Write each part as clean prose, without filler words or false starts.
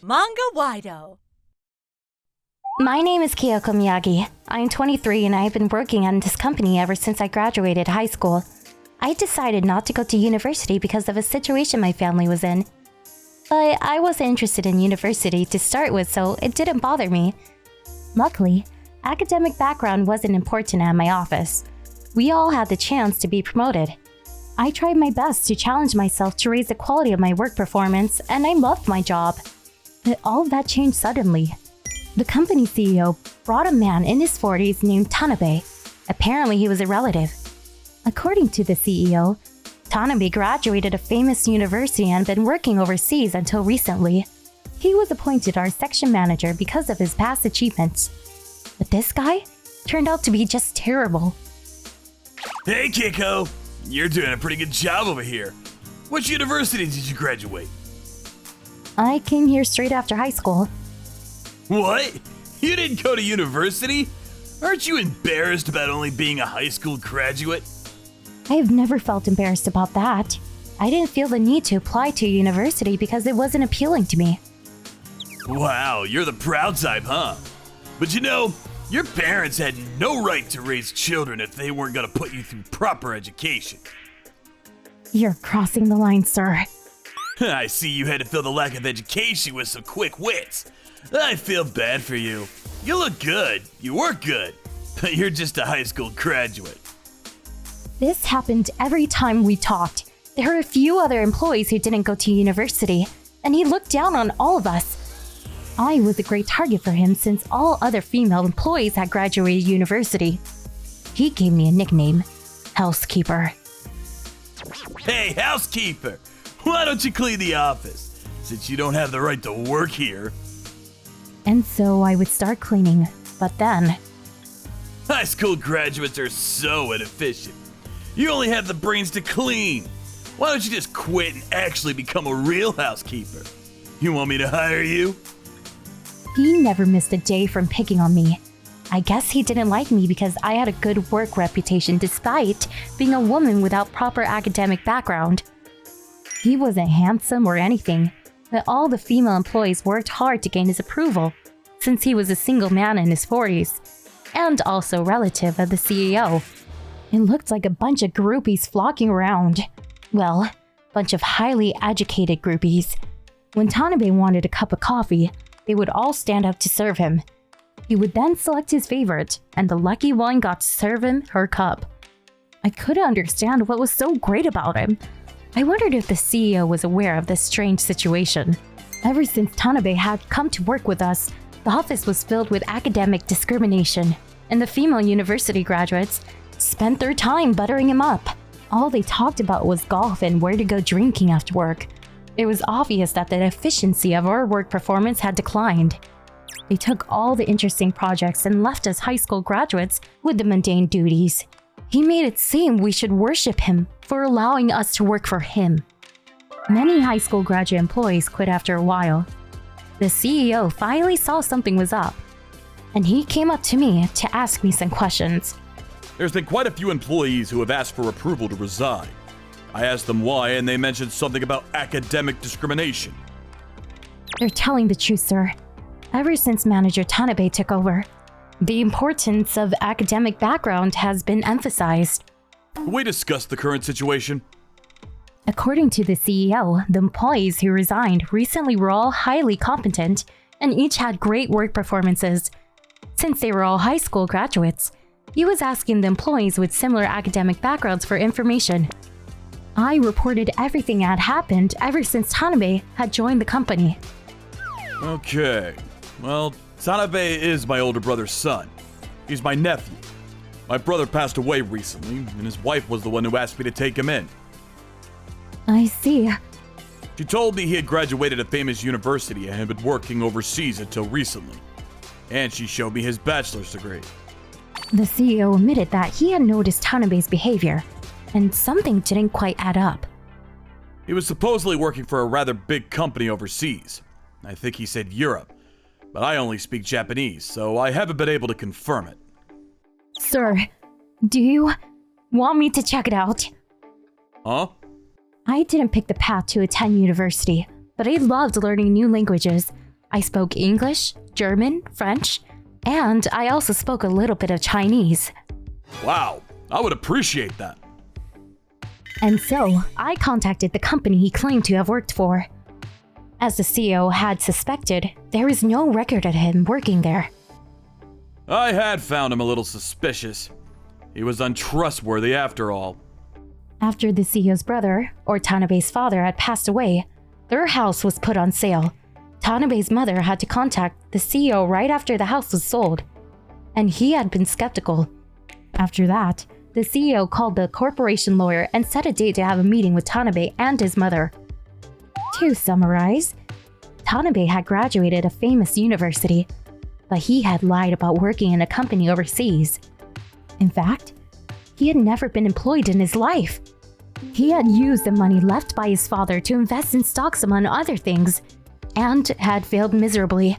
Manga-Waido. My name is Kyoko Miyagi. I'm 23 and I've been working at this company ever since I graduated high school. I decided not to go to university because of a situation my family was in. But I wasn't interested in university to start with, so it didn't bother me. Luckily, academic background wasn't important at my office. We all had the chance to be promoted. I tried my best to challenge myself to raise the quality of my work performance, and I loved my job. But all of that changed suddenly. The company CEO brought a man in his 40s named Tanabe. Apparently, he was a relative. According to the CEO, Tanabe graduated a famous university and been working overseas until recently. He was appointed our section manager because of his past achievements. But this guy turned out to be just terrible. Hey, Kiko! You're doing a pretty good job over here. Which university did you graduate? I came here straight after high school. What? You didn't go to university? Aren't you embarrassed about only being a high school graduate? I have never felt embarrassed about that. I didn't feel the need to apply to university because it wasn't appealing to me. Wow, you're the proud type, huh? But you know, your parents had no right to raise children if they weren't gonna put you through proper education. You're crossing the line, sir. I see you had to fill the lack of education with some quick wits. I feel bad for you. You look good, you work good, but you're just a high school graduate. This happened every time we talked. There were a few other employees who didn't go to university, and he looked down on all of us. I was a great target for him since all other female employees had graduated university. He gave me a nickname, Housekeeper. Hey, housekeeper! Why don't you clean the office, since you don't have the right to work here? And so I would start cleaning, but then... High school graduates are so inefficient. You only have the brains to clean. Why don't you just quit and actually become a real housekeeper? You want me to hire you? He never missed a day from picking on me. I guess he didn't like me because I had a good work reputation despite being a woman without proper academic background. He wasn't handsome or anything, but all the female employees worked hard to gain his approval, since he was a single man in his 40s, and also relative of the CEO. It looked like a bunch of groupies flocking around. Well, bunch of highly educated groupies. When Tanabe wanted a cup of coffee, they would all stand up to serve him. He would then select his favorite, and the lucky one got to serve him her cup. I couldn't understand what was so great about him. I wondered if the CEO was aware of this strange situation. Ever since Tanabe had come to work with us, the office was filled with academic discrimination, and the female university graduates spent their time buttering him up. All they talked about was golf and where to go drinking after work. It was obvious that the efficiency of our work performance had declined. They took all the interesting projects and left us high school graduates with the mundane duties. He made it seem we should worship him for allowing us to work for him. Many high school graduate employees quit after a while. The CEO finally saw something was up, and he came up to me to ask me some questions. There's been quite a few employees who have asked for approval to resign. I asked them why, and they mentioned something about academic discrimination. They're telling the truth, sir. Ever since Manager Tanabe took over, the importance of academic background has been emphasized. Can we discuss the current situation? According to the CEO, the employees who resigned recently were all highly competent and each had great work performances. Since they were all high school graduates, he was asking the employees with similar academic backgrounds for information. I reported everything that had happened ever since Tanabe had joined the company. Okay. Well, Tanabe is my older brother's son. He's my nephew. My brother passed away recently, and his wife was the one who asked me to take him in. I see. She told me he had graduated a famous university and had been working overseas until recently. And she showed me his bachelor's degree. The CEO admitted that he had noticed Tanabe's behavior, and something didn't quite add up. He was supposedly working for a rather big company overseas. I think he said Europe, but I only speak Japanese, so I haven't been able to confirm it. Sir, do you want me to check it out? Huh? I didn't pick the path to attend university, but I loved learning new languages. I spoke English, German, French, and I also spoke a little bit of Chinese. Wow, I would appreciate that. And so, I contacted the company he claimed to have worked for. As the CEO had suspected, there is no record of him working there. I had found him a little suspicious. He was untrustworthy after all. After the CEO's brother, or Tanabe's father, had passed away, their house was put on sale. Tanabe's mother had to contact the CEO right after the house was sold, and he had been skeptical. After that, the CEO called the corporation lawyer and set a date to have a meeting with Tanabe and his mother. To summarize, Tanabe had graduated a famous university, but he had lied about working in a company overseas. In fact, he had never been employed in his life. He had used the money left by his father to invest in stocks among other things, and had failed miserably.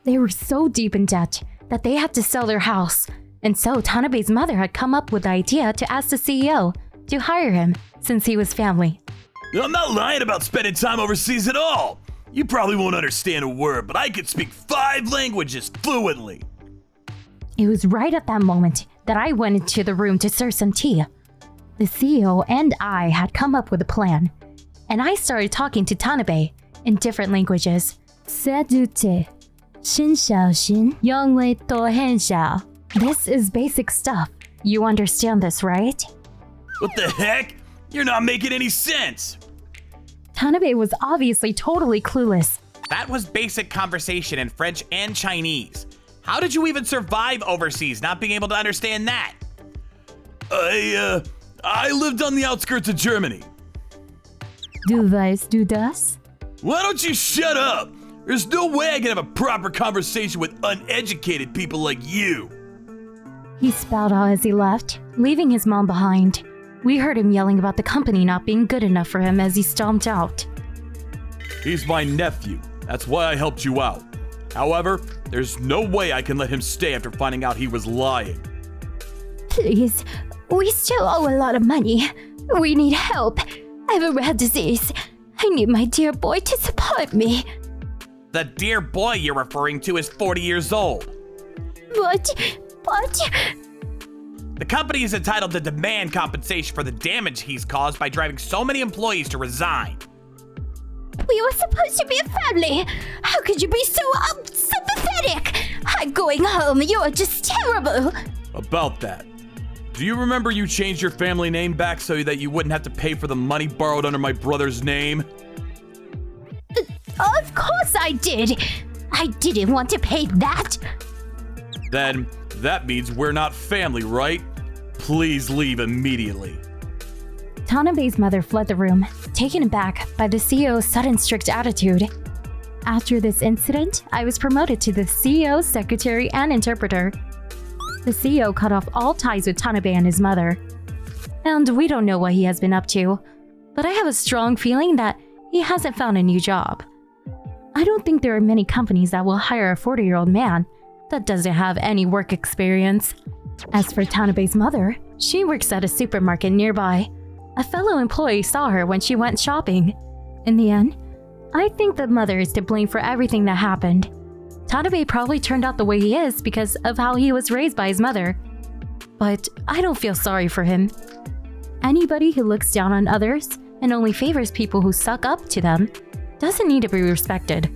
They were so deep in debt that they had to sell their house, and so Tanabe's mother had come up with the idea to ask the CEO to hire him since he was family. I'm not lying about spending time overseas at all. You probably won't understand a word, but I can speak 5 languages fluently. It was right at that moment that I went into the room to serve some tea. The CEO and I had come up with a plan, and I started talking to Tanabe in different languages. Sedute, Shin Yongwei To. This is basic stuff. You understand this, right? What the heck? You're not making any sense. Tanabe was obviously totally clueless. That was basic conversation in French and Chinese. How did you even survive overseas not being able to understand that? I lived on the outskirts of Germany. Du weißt du das? Why don't you shut up? There's no way I can have a proper conversation with uneducated people like you. He spat out as he left, leaving his mom behind. We heard him yelling about the company not being good enough for him as he stomped out. He's my nephew. That's why I helped you out. However, there's no way I can let him stay after finding out he was lying. Please, we still owe a lot of money. We need help. I have a rare disease. I need my dear boy to support me. The dear boy you're referring to is 40 years old. What? The company is entitled to demand compensation for the damage he's caused by driving so many employees to resign. We were supposed to be a family. How could you be so sympathetic? I'm going home. You are just terrible. About that. Do you remember you changed your family name back so that you wouldn't have to pay for the money borrowed under my brother's name? Of course I did. I didn't want to pay that. Then that means we're not family, right? Please leave immediately. Tanabe's mother fled the room, taken aback by the CEO's sudden strict attitude. After this incident, I was promoted to the CEO's secretary and interpreter. The CEO cut off all ties with Tanabe and his mother. And we don't know what he has been up to, but I have a strong feeling that he hasn't found a new job. I don't think there are many companies that will hire a 40-year-old man that doesn't have any work experience. As for Tanabe's mother, she works at a supermarket nearby. A fellow employee saw her when she went shopping. In the end, I think the mother is to blame for everything that happened. Tanabe probably turned out the way he is because of how he was raised by his mother. But I don't feel sorry for him. Anybody who looks down on others and only favors people who suck up to them doesn't need to be respected.